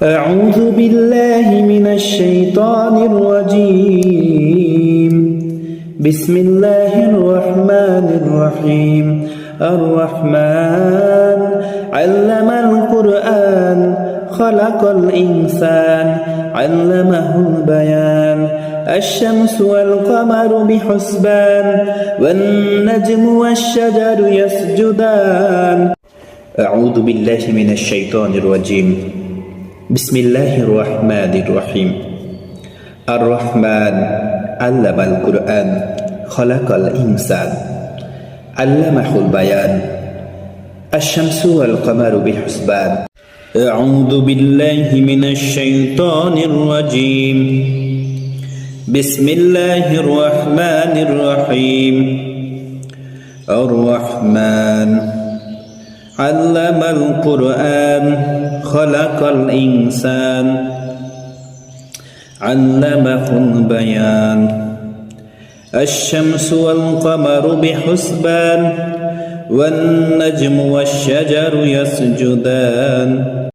أعوذ بالله من الشيطان الرجيم بسم الله الرحمن الرحيم الرحمن علم القرآن خلق الإنسان علمه البيان الشمس والقمر بحسبان والنجم والشجر يسجدان أعوذ بالله من الشيطان الرجيم بسم الله الرحمن الرحيم الرحمن علم القرآن خلق الإنسان علمه البيان الشمس والقمر بحسبان أعوذ بالله من الشيطان الرجيم بسم الله الرحمن الرحيم الرحمن علم القرآن خلق الإنسان علمه البيان الشمس والقمر بحسبان والنجم والشجر يسجدان